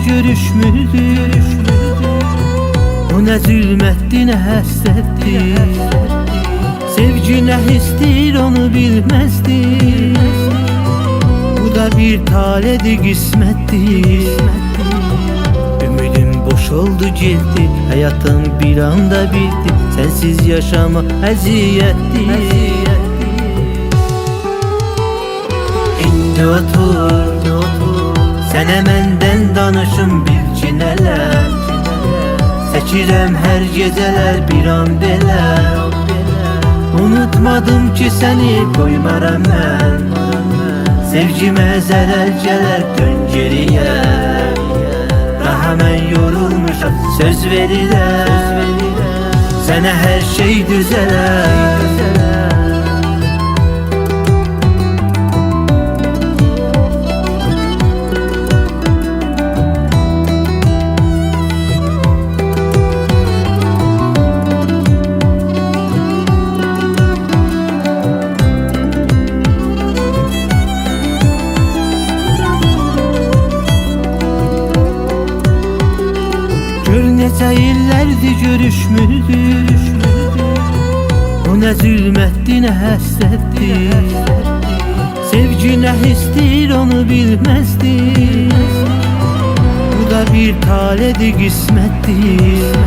görüşmürdük. O nə zülmətdir, nə həsrətdir. Sevgi nə histir, onu bilməzdik. Bu da bir taledir, qismətdir. Ümidim boş oldu, getdi. Həyatım bir anda bitdi. Sensiz yaşamaq əziyyətdir. İndi otur, sənə məndən danışım bil ki nələr. Çəkirəm hər gecələr bir an belə. Unutmadım ki səni qoymaram mən. Sevgimə zərər gələr, dön geriyə. Daha mən yorulmuşam, söz verirəm. Sənə hər şey düzələr. Neçə illərdir görüşmürdük. O nə zülmətdir, nə həsrətdir. Sevgi nə histir, onu bilməzdik. Bu da bir taledir, qismətdir.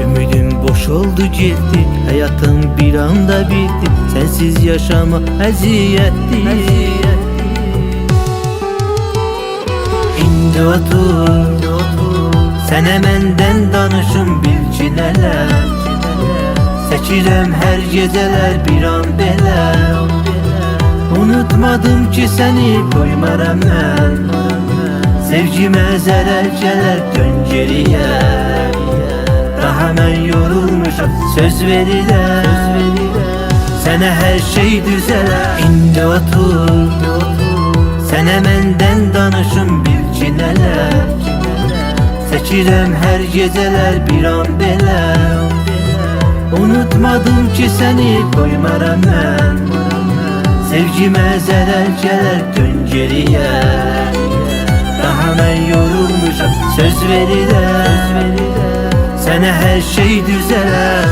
Ümidim boş oldu, getdi. Həyatım bir anda bitdi. Sensiz yaşamaq əziyyətdir. İndi otur, sənə məndən danışım bil ki nələr. Çəkirəm hər gecələr bir an belə. Unutmadım ki səni qoymaram mən. Sevgimə zərər gələr, dön geriyə. Daha mən yorulmuşam, söz verirəm. Sənə hər şey düzələr. İndi otur, sənə məndən danışım bil ki nələr. Çəkirəm hər gecələr bir an belə. Unutmadım ki səni qoymaram mən. Sevgimə zərər gələr, dön geriyə. Daha mən yorulmuşam, söz verirəm. Sənə hər şey düzələr.